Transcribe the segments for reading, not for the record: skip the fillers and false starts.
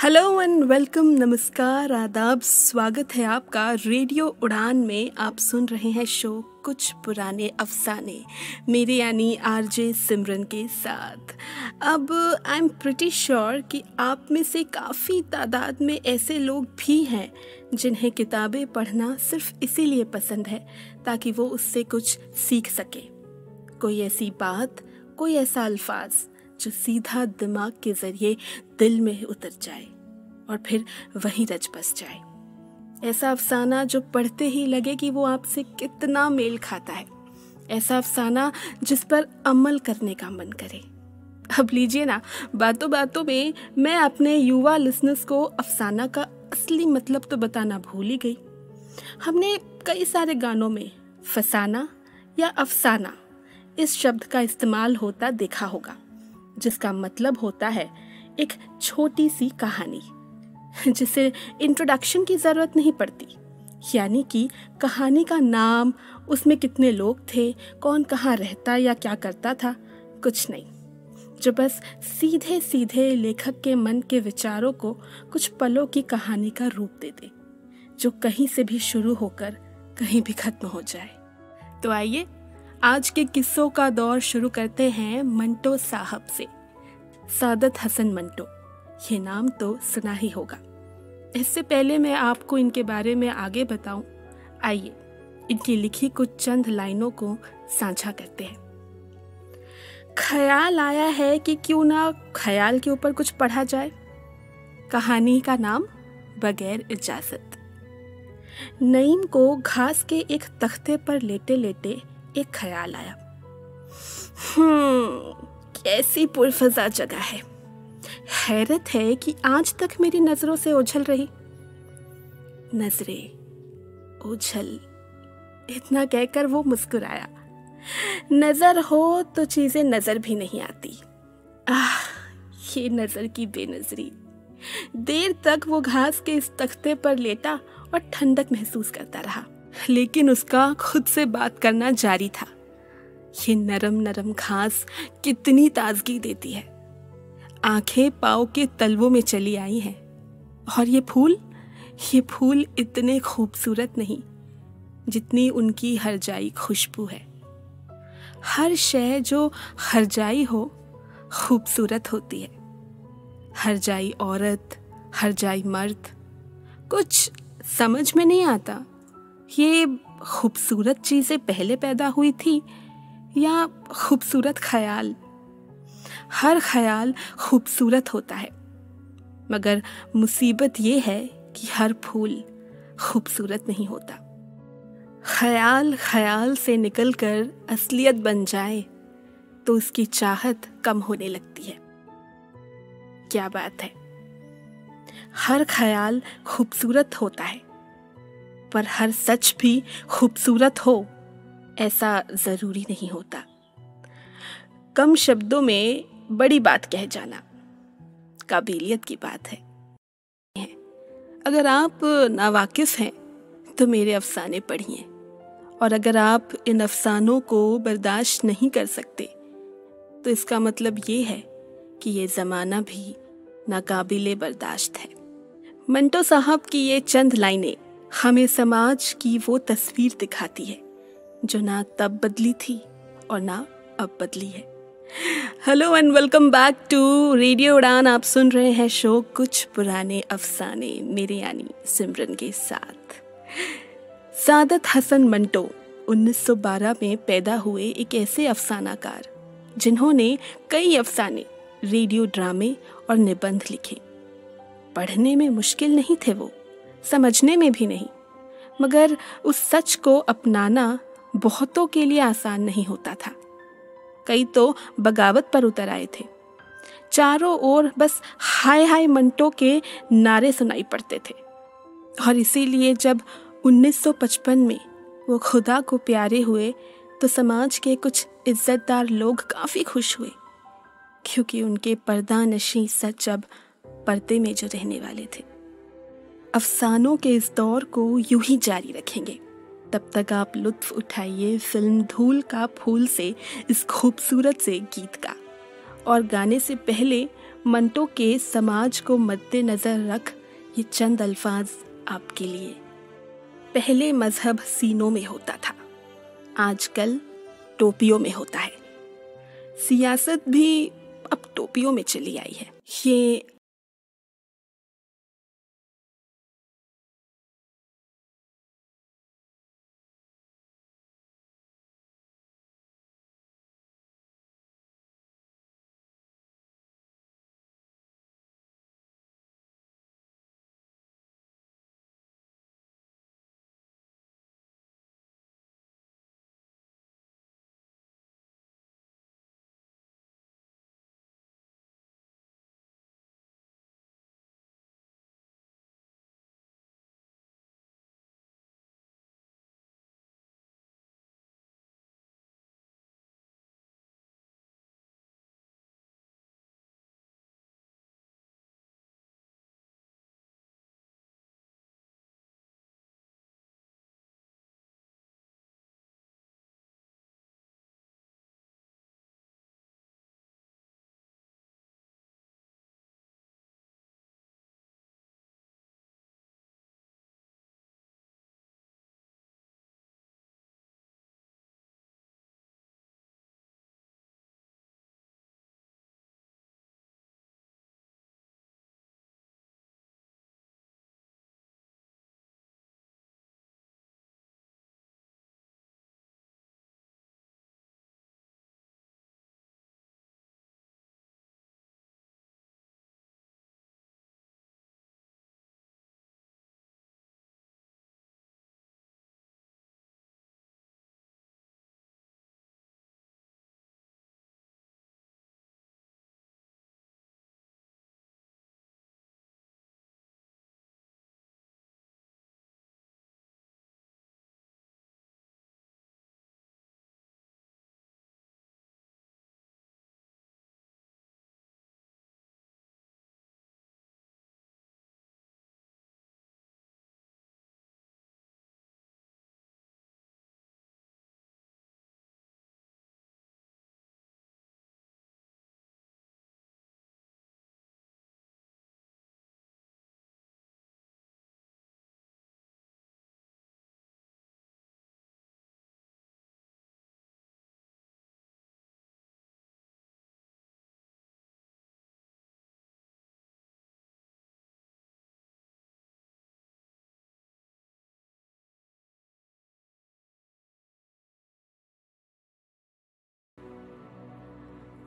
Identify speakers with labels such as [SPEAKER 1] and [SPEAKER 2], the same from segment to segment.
[SPEAKER 1] Hello and welcome, नमस्कार, आदाब, स्वागत है आपका रेडियो उड़ान में। आप सुन रहे हैं शो कुछ पुराने अफसाने, मेरे यानी आरजे सिमरन के साथ। अब आई एम प्रिटी श्योर कि आप में से काफ़ी तादाद में ऐसे लोग भी हैं जिन्हें किताबें पढ़ना सिर्फ इसीलिए पसंद है ताकि वो उससे कुछ सीख सके। कोई ऐसी बात, कोई ऐसा अल्फाज जो सीधा दिमाग के जरिए दिल में उतर जाए और फिर वहीं रच बस जाए। ऐसा अफसाना जो पढ़ते ही लगे कि वो आपसे कितना मेल खाता है। ऐसा अफसाना जिस पर अमल करने का मन करे। अब लीजिए ना, बातों बातों में मैं अपने युवा लिसनर्स को अफसाना का असली मतलब तो बताना भूल ही गई। हमने कई सारे गानों में फसाना या अफसाना इस शब्द का इस्तेमाल होता देखा होगा, जिसका मतलब होता है एक छोटी सी कहानी जिसे इंट्रोडक्शन की ज़रूरत नहीं पड़ती। यानी कि कहानी का नाम, उसमें कितने लोग थे, कौन कहाँ रहता या क्या करता था, कुछ नहीं, जो बस सीधे सीधे लेखक के मन के विचारों को कुछ पलों की कहानी का रूप दे दे, जो कहीं से भी शुरू होकर कहीं भी खत्म हो जाए। तो आइए आज के किस्सों का दौर शुरू करते हैं मंटो साहब से। सादत हसन मंटो, ये नाम तो सुना ही होगा। इससे पहले मैं आपको इनके बारे में आगे बताऊं, आइए इनकी लिखी कुछ चंद लाइनों को साझा करते हैं। ख्याल आया है कि क्यों ना ख्याल के ऊपर कुछ पढ़ा जाए। कहानी का नाम बगैर इजाजत। नईम को घास के एक तख्ते पर लेटे लेटे एक ख्याल आया। कैसी पुरफजा जगह है। हैरत है कि आज तक मेरी नजरों से ओझल रही। नजरें ओझल, इतना कहकर वो मुस्कुराया। नजर हो तो चीजें नजर भी नहीं आती। ये नजर की बेनजरी। देर तक वो घास के इस तख्ते पर लेटा और ठंडक महसूस करता रहा, लेकिन उसका खुद से बात करना जारी था। ये नरम नरम घास कितनी ताजगी देती है। आंखें पाँव के तलवों में चली आई हैं। और ये फूल इतने खूबसूरत नहीं जितनी उनकी हरजाई खुशबू है। हर शय जो हरजाई हो खूबसूरत होती है। हरजाई औरत, हरजाई मर्द, कुछ समझ में नहीं आता। ये खूबसूरत चीजें पहले पैदा हुई थी या खूबसूरत ख्याल? हर ख्याल खूबसूरत होता है, मगर मुसीबत ये है कि हर फूल खूबसूरत नहीं होता। ख्याल से निकलकर असलियत बन जाए तो उसकी चाहत कम होने लगती है। क्या बात है। हर ख्याल खूबसूरत होता है, पर हर सच भी खूबसूरत हो ऐसा जरूरी नहीं होता। कम शब्दों में बड़ी बात कह जाना काबिलियत की बात है। अगर आप नावाकिफ हैं तो मेरे अफसाने पढ़िए, और अगर आप इन अफसानों को बर्दाश्त नहीं कर सकते तो इसका मतलब ये है कि ये ज़माना भी नाकाबिले बर्दाश्त है। मंटो साहब की ये चंद लाइनें हमें समाज की वो तस्वीर दिखाती है जो ना तब बदली थी और ना अब बदली है। Hello and welcome back to radio Udaan. आप सुन रहे हैं शो कुछ पुराने अफसाने, मेरे यानी सिमरन के साथ। सादत हसन मंटो 1912 में पैदा हुए एक ऐसे अफसानाकार जिन्होंने कई अफसाने, रेडियो ड्रामे और निबंध लिखे। पढ़ने में मुश्किल नहीं थे वो, समझने में भी नहीं, मगर उस सच को अपनाना बहुतों के लिए आसान नहीं होता था। कई तो बगावत पर उतर आए थे। चारों ओर बस हाय हाय मंटो के नारे सुनाई पड़ते थे। और इसीलिए जब 1955 में वो खुदा को प्यारे हुए तो समाज के कुछ इज्जतदार लोग काफ़ी खुश हुए, क्योंकि उनके पर्दानशी सच अब पर्दे में जो रहने वाले थे। अफसानों के इस दौर को यूं ही जारी रखेंगे। तब तक आप लुत्फ उठाइए फिल्म धूल का फूल से इस खूबसूरत से गीत का। और गाने से पहले मंटो के समाज को मद्देनजर रख ये चंद अल्फाज आपके लिए। पहले मजहब सीनों में होता था, आजकल टोपियों में होता है। सियासत भी अब टोपियों में चली आई है। ये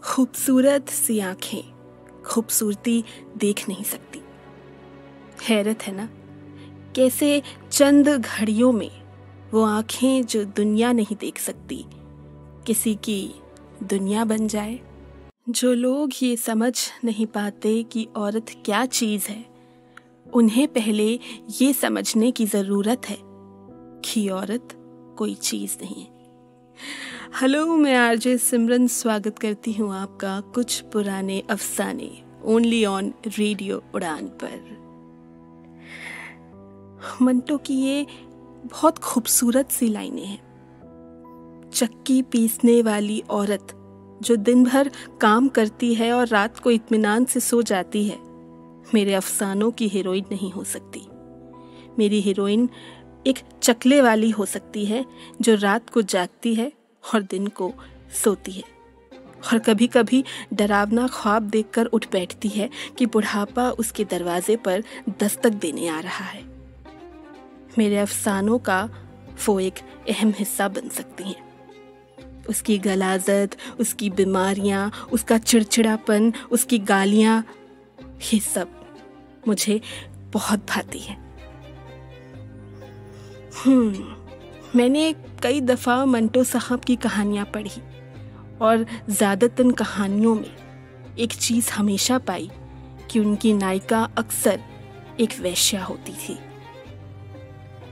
[SPEAKER 1] खूबसूरत सी आंखें खूबसूरती देख नहीं सकती। हैरत है ना, कैसे चंद घड़ियों में वो आंखें जो दुनिया नहीं देख सकती किसी की दुनिया बन जाए। जो लोग ये समझ नहीं पाते कि औरत क्या चीज़ है, उन्हें पहले ये समझने की ज़रूरत है कि औरत कोई चीज़ नहीं है। हेलो, मैं आरजे सिमरन स्वागत करती हूँ आपका कुछ पुराने अफसाने ओनली ऑन रेडियो उड़ान पर। मंटो की ये बहुत खूबसूरत सी लाइनें हैं। चक्की पीसने वाली औरत जो दिन भर काम करती है और रात को इत्मीनान से सो जाती है, मेरे अफसानों की हीरोइन नहीं हो सकती। मेरी हीरोइन एक चकले वाली हो सकती है जो रात को जागती है और दिन को सोती है, और कभी कभी डरावना ख्वाब देखकर उठ बैठती है कि बुढ़ापा उसके दरवाजे पर दस्तक देने आ रहा है। मेरे अफसानों का वो एक अहम हिस्सा बन सकती हैं। उसकी गलाजत, उसकी बीमारियां, उसका चिड़चिड़ापन, उसकी गालियां, ये सब मुझे बहुत भाती है। मैंने कई दफ़ा मंटो साहब की कहानियाँ पढ़ी और ज़्यादातर कहानियों में एक चीज़ हमेशा पाई कि उनकी नायिका अक्सर एक वेश्या होती थी।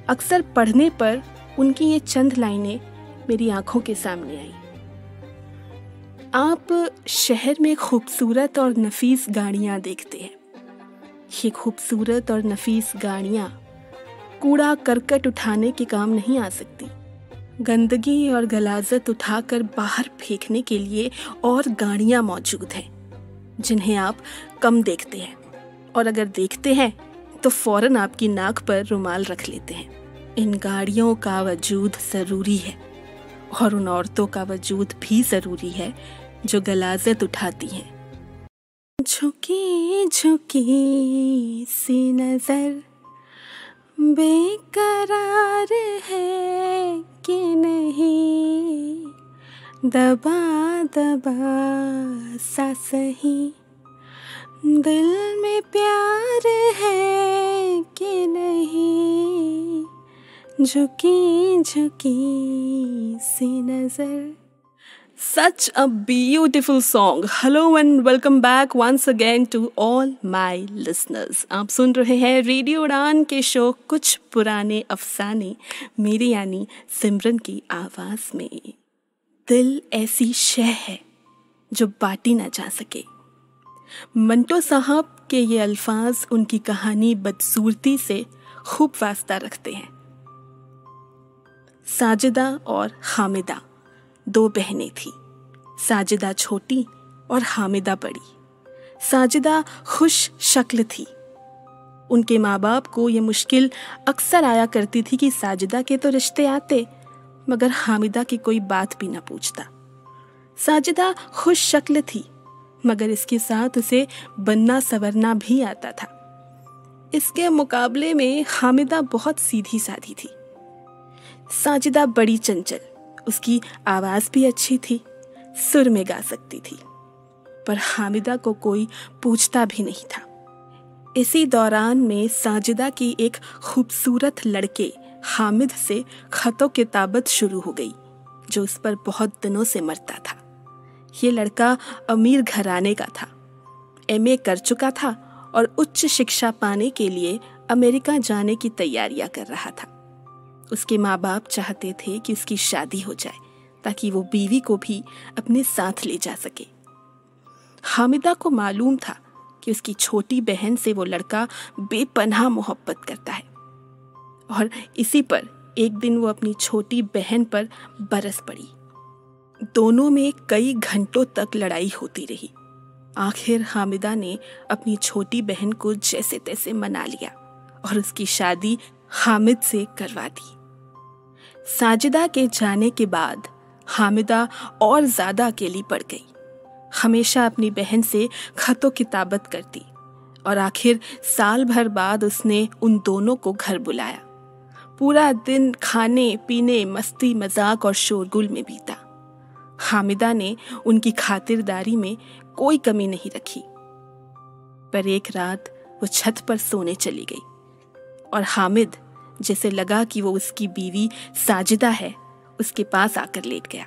[SPEAKER 1] अक्सर पढ़ने पर उनकी ये चंद लाइनें मेरी आंखों के सामने आई। आप शहर में खूबसूरत और नफीस गाड़ियाँ देखते हैं। ये खूबसूरत और नफीस गाड़ियाँ कूड़ा करकट उठाने के काम नहीं आ सकती। गंदगी और गलाजत उठाकर बाहर फेंकने के लिए और गाड़ियाँ मौजूद हैं। जिन्हें आप कम देखते हैं, और अगर देखते हैं तो फौरन आपकी नाक पर रुमाल रख लेते हैं। इन गाड़ियों का वजूद ज़रूरी है, और उन औरतों का वजूद भी ज़रूरी है जो गलाज़त उठाती हैं। झुकी झुकी सी नज़र बेकरार है कि नहीं, दबा दबा सा सही, दिल में प्यार है कि नहीं, झुकी झुकी सी नज़र। Such a beautiful song. Hello and welcome back once again to all my listeners. आप सुन रहे हैं रेडियो उड़ान के शो कुछ पुराने अफसाने, मेरी यानी सिमरन की आवाज़ में। दिल ऐसी शय है जो बाटी ना जा सके। मंटो साहब के ये अल्फाज उनकी कहानी बदसूरती से खूब वास्ता रखते हैं। साजिदा और हामिदा दो बहनें थीं। साजिदा छोटी और हामिदा बड़ी। साजिदा खुश शक्ल थी। उनके माँ बाप को ये मुश्किल अक्सर आया करती थी कि साजिदा के तो रिश्ते आते, मगर हामिदा की कोई बात भी ना पूछता। साजिदा खुश शक्ल थी, मगर इसके साथ उसे बनना संवरना भी आता था। इसके मुकाबले में हामिदा बहुत सीधी साधी थी। साजिदा बड़ी चंचल, उसकी आवाज़ भी अच्छी थी, सुर में गा सकती थी, पर हामिदा को कोई पूछता भी नहीं था। इसी दौरान में साजिदा की एक खूबसूरत लड़के हामिद से खतों किताबत शुरू हो गई, जो उस पर बहुत दिनों से मरता था। ये लड़का अमीर घराने का था, एमए कर चुका था और उच्च शिक्षा पाने के लिए अमेरिका जाने की तैयारियां कर रहा था। उसके माँ बाप चाहते थे कि उसकी शादी हो जाए ताकि वो बीवी को भी अपने साथ ले जा सके। हामिदा को मालूम था कि उसकी छोटी बहन से वो लड़का बेपनाह मोहब्बत करता है, और इसी पर एक दिन वो अपनी छोटी बहन पर बरस पड़ी। दोनों में कई घंटों तक लड़ाई होती रही। आखिर हामिदा ने अपनी छोटी बहन को जैसे तैसे मना लिया और उसकी शादी हामिद से करवा दी। साजिदा के जाने के बाद हामिदा और ज़्यादा अकेली पड़ गई। हमेशा अपनी बहन से खतों किताबत करती, और आखिर साल भर बाद उसने उन दोनों को घर बुलाया। पूरा दिन खाने पीने, मस्ती मजाक और शोरगुल में बीता। हामिदा ने उनकी खातिरदारी में कोई कमी नहीं रखी। पर एक रात वो छत पर सोने चली गई, और हामिद, जिसे लगा कि वो उसकी बीवी साजिदा है, उसके पास आकर लेट गया।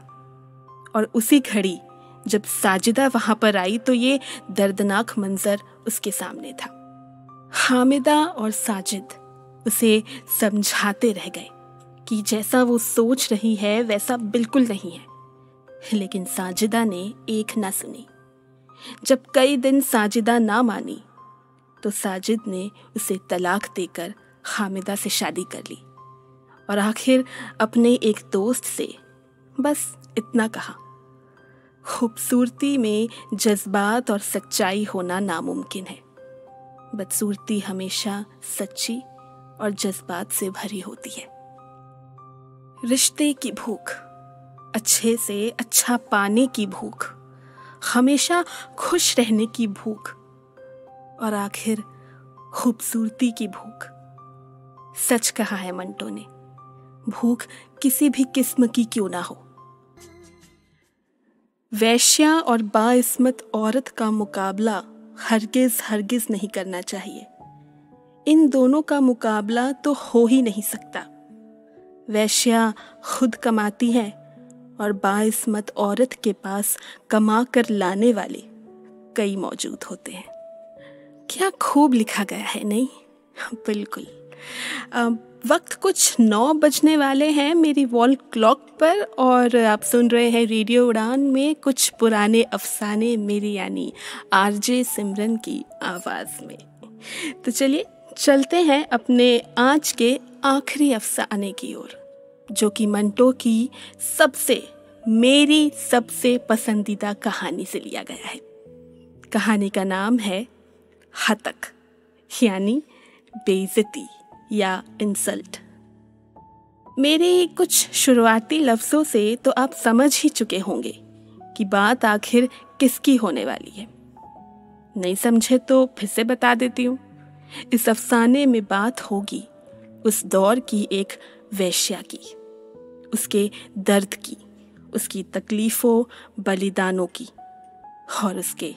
[SPEAKER 1] और उसी घड़ी जब साजिदा वहां पर आई तो ये दर्दनाक मंजर उसके सामने था। हामिदा और साजिद उसे समझाते रह गए कि जैसा वो सोच रही है वैसा बिल्कुल नहीं है, लेकिन साजिदा ने एक ना सुनी। जब कई दिन साजिदा ना मानी तो साजिद ने उसे तलाक देकर हामिदा से शादी कर ली, और आखिर अपने एक दोस्त से बस इतना कहा, खूबसूरती में जज्बात और सच्चाई होना नामुमकिन है। बदसूरती हमेशा सच्ची और जज्बात से भरी होती है। रिश्ते की भूख, अच्छे से अच्छा पाने की भूख, हमेशा खुश रहने की भूख, और आखिर खूबसूरती की भूख। सच कहा है मंटो ने, भूख किसी भी किस्म की क्यों ना हो। वैश्या और बाइस्मत औरत का मुकाबला हरगिज हरगिज नहीं करना चाहिए। इन दोनों का मुकाबला तो हो ही नहीं सकता। वैश्या खुद कमाती है और बाइस्मत औरत के पास कमा कर लाने वाले कई मौजूद होते हैं। क्या खूब लिखा गया है, नहीं? बिल्कुल। वक्त कुछ 9 बजने वाले हैं मेरी वॉल क्लॉक पर, और आप सुन रहे हैं रेडियो उड़ान में कुछ पुराने अफसाने, मेरी यानी आरजे सिमरन की आवाज़ में। तो चलिए चलते हैं अपने आज के आखिरी अफसाने की ओर, जो कि मंटो की मेरी सबसे पसंदीदा कहानी से लिया गया है। कहानी का नाम है हतक, यानी बेइज्जती या इंसल्ट। मेरे कुछ शुरुआती लफ्ज़ों से तो आप समझ ही चुके होंगे कि बात आखिर किसकी होने वाली है। नहीं समझे तो फिर से बता देती हूँ। इस अफसाने में बात होगी उस दौर की एक वेश्या की, उसके दर्द की, उसकी तकलीफ़ों बलिदानों की और उसके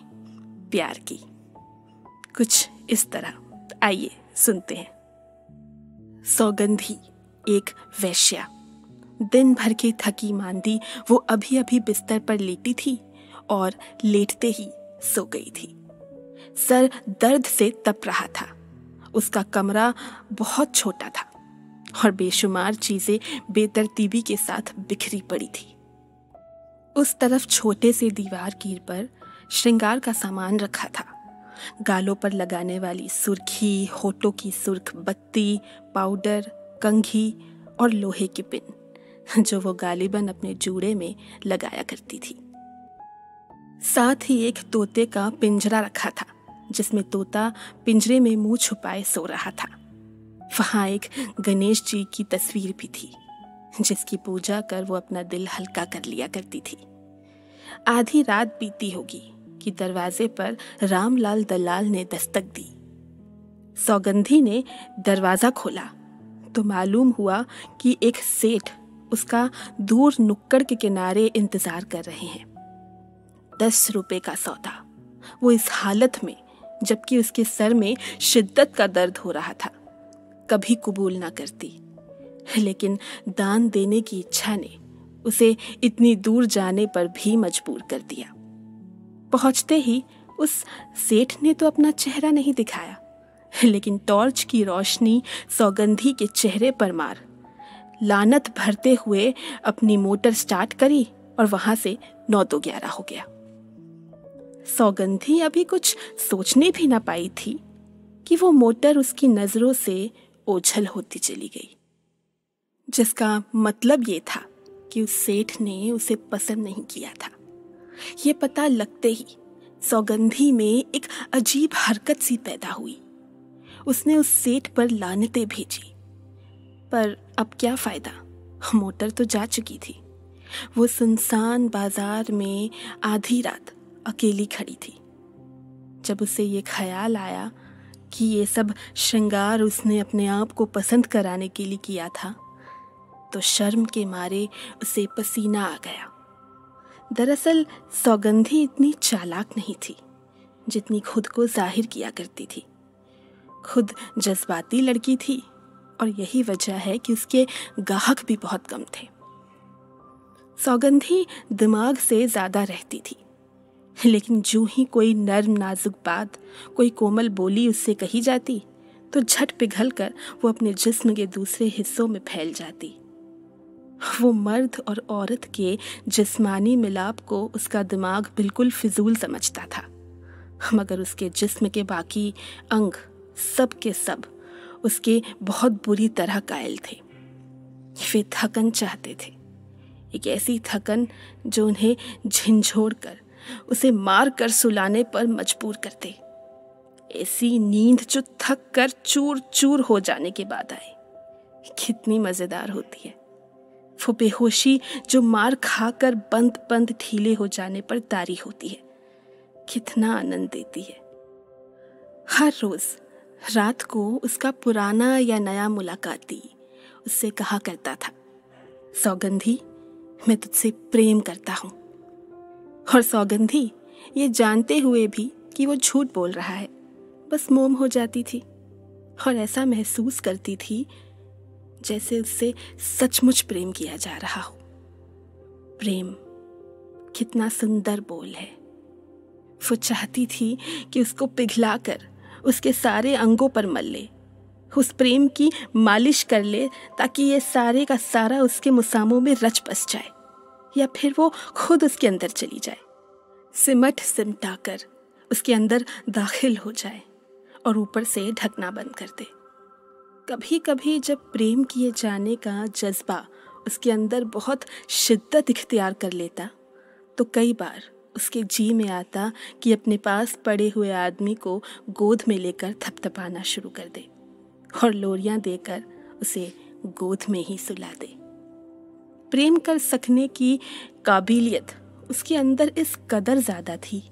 [SPEAKER 1] प्यार की। कुछ इस तरह। आइए सुनते हैं। सौगंधी एक वेश्या। दिन भर की थकी मांदी वो अभी अभी बिस्तर पर लेटी थी और लेटते ही सो गई थी। सर दर्द से तप रहा था। उसका कमरा बहुत छोटा था और बेशुमार चीजें बेतरतीबी के साथ बिखरी पड़ी थी। उस तरफ छोटे से दीवार कीर पर श्रृंगार का सामान रखा था। गालों पर लगाने वाली सुर्खी, होठों की सुर्ख बत्ती, पाउडर, कंघी और लोहे की पिन, जो वो गालिबन अपने जूड़े में लगाया करती थी। साथ ही एक तोते का पिंजरा रखा था, जिसमें तोता पिंजरे में मुंह छुपाए सो रहा था। वहां एक गणेश जी की तस्वीर भी थी, जिसकी पूजा कर वो अपना दिल हल्का कर लिया करती थी। आधी रात बीती होगी कि दरवाजे पर रामलाल दलाल ने दस्तक दी। सौगंधी ने दरवाजा खोला तो मालूम हुआ कि एक सेठ उसका दूर नुक्कड़ के किनारे इंतजार कर रहे हैं। 10 रुपए का सौदा, वो इस हालत में, जबकि उसके सर में शिद्दत का दर्द हो रहा था। कभी कबूल ना करती, लेकिन दान देने की इच्छा ने उसे इतनी दूर जाने पर भी मजबूर कर दिया। पहुंचते ही उस सेठ ने तो अपना चेहरा नहीं दिखाया, लेकिन टॉर्च की रोशनी सौगंधी के चेहरे पर मार लानत भरते हुए अपनी मोटर स्टार्ट करी और वहां से 9 तो 11 हो गया। सौगंधी अभी कुछ सोचने भी ना पाई थी कि वो मोटर उसकी नजरों से ओझल होती चली गई, जिसका मतलब ये था कि उस सेठ ने उसे पसंद नहीं किया था। ये पता लगते ही सौगंधी में एक अजीब हरकत सी पैदा हुई। उसने उस सेठ पर लानतें भेजी, पर अब क्या फायदा, मोटर तो जा चुकी थी। वो सुनसान बाजार में आधी रात अकेली खड़ी थी। जब उसे ये ख्याल आया कि ये सब श्रृंगार उसने अपने आप को पसंद कराने के लिए किया था, तो शर्म के मारे उसे पसीना आ गया। दरअसल सौगंधी इतनी चालाक नहीं थी जितनी खुद को जाहिर किया करती थी। खुद जज्बाती लड़की थी और यही वजह है कि उसके गाहक भी बहुत कम थे। सौगंधी दिमाग से ज़्यादा रहती थी, लेकिन जो ही कोई नर्म नाजुक बात, कोई कोमल बोली उससे कही जाती तो झट पिघल कर वो अपने जिस्म के दूसरे हिस्सों में फैल जाती। वो मर्द और औरत के जिस्मानी मिलाप को उसका दिमाग बिल्कुल फिजूल समझता था, मगर उसके जिस्म के बाकी अंग सब के सब उसके बहुत बुरी तरह कायल थे। वे थकन चाहते थे, एक ऐसी थकन जो उन्हें झिंझोड़ कर उसे मार कर सुलाने पर मजबूर करते। ऐसी नींद जो थक कर चूर चूर हो जाने के बाद आए। कितनी मजेदार होती है वो बेहोशी जो मार खाकर बंद बंद ढीले हो जाने पर तारी होती है। कितना आनंद देती है। हर रोज रात को उसका पुराना या नया मुलाकाती उससे कहा करता था, सौगंधी मैं तुझसे प्रेम करता हूँ। और सौगंधी ये जानते हुए भी कि वो झूठ बोल रहा है, बस मोम हो जाती थी और ऐसा महसूस करती थी जैसे उससे सचमुच प्रेम किया जा रहा हो। प्रेम कितना सुंदर बोल है। वो चाहती थी कि उसको पिघलाकर उसके सारे अंगों पर मल ले, उस प्रेम की मालिश कर ले, ताकि ये सारे का सारा उसके मुसामों में रच बस जाए, या फिर वो खुद उसके अंदर चली जाए, सिमट सिमटा कर उसके अंदर दाखिल हो जाए और ऊपर से ढकना बंद कर दे। कभी कभी जब प्रेम किए जाने का जज्बा उसके अंदर बहुत शिद्दत इख्तियार कर लेता, तो कई बार उसके जी में आता कि अपने पास पड़े हुए आदमी को गोद में लेकर थपथपाना शुरू कर दे और लोरियां देकर उसे गोद में ही सुला दे। प्रेम कर सकने की काबिलियत उसके अंदर इस कदर ज़्यादा थी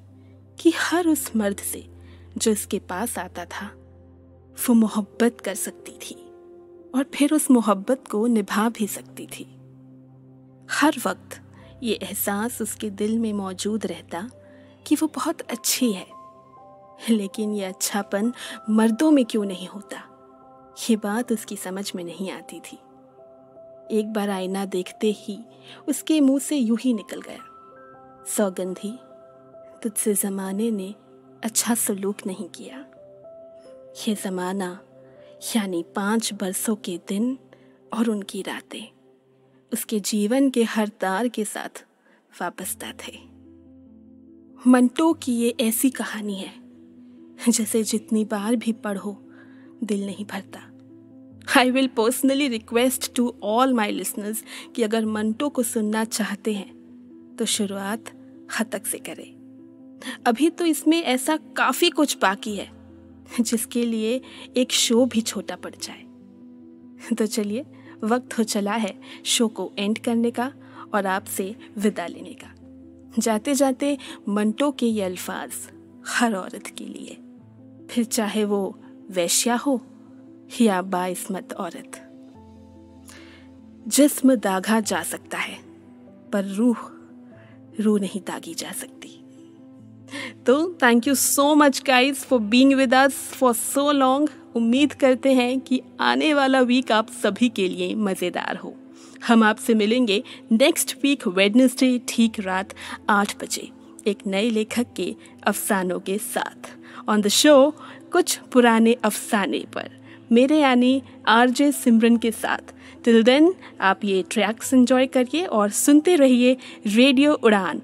[SPEAKER 1] कि हर उस मर्द से जो इसके पास आता था वो मोहब्बत कर सकती थी और फिर उस मोहब्बत को निभा भी सकती थी। हर वक्त ये एहसास उसके दिल में मौजूद रहता कि वो बहुत अच्छी है, लेकिन ये अच्छापन मर्दों में क्यों नहीं होता, ये बात उसकी समझ में नहीं आती थी। एक बार आईना देखते ही उसके मुंह से यूं ही निकल गया, सौगंधी, तुझसे ज़माने ने अच्छा सलूक नहीं किया। ये ज़माना यानी 5 बरसों के दिन और उनकी रातें उसके जीवन के हर तार के साथ वाबस्ता थे। मंटो की ये ऐसी कहानी है जैसे जितनी बार भी पढ़ो दिल नहीं भरता। I will personally request to all my listeners कि अगर मंटो को सुनना चाहते हैं तो शुरुआत हतक से करें। अभी तो इसमें ऐसा काफ़ी कुछ बाकी है जिसके लिए एक शो भी छोटा पड़ जाए। तो चलिए, वक्त हो चला है शो को एंड करने का और आपसे विदा लेने का। जाते जाते मंटो के ये अल्फाज हर औरत के लिए, फिर चाहे वो वैश्या हो या बाइस्मत औरत। जिस्म दागा जा सकता है पर रूह नहीं दागी जा सकती। तो thank you so much guys for being with us for so long. उम्मीद करते हैं कि आने वाला वीक आप सभी के लिए मज़ेदार हो। हम आपसे मिलेंगे नेक्स्ट वीक वेडनेसडे ठीक रात 8 बजे एक नए लेखक के अफसानों के साथ ऑन द शो कुछ पुराने अफसाने पर, मेरे यानी आरजे सिमरन के साथ। टिल देन आप ये ट्रैक्स एंजॉय करिए और सुनते रहिए रेडियो उड़ान,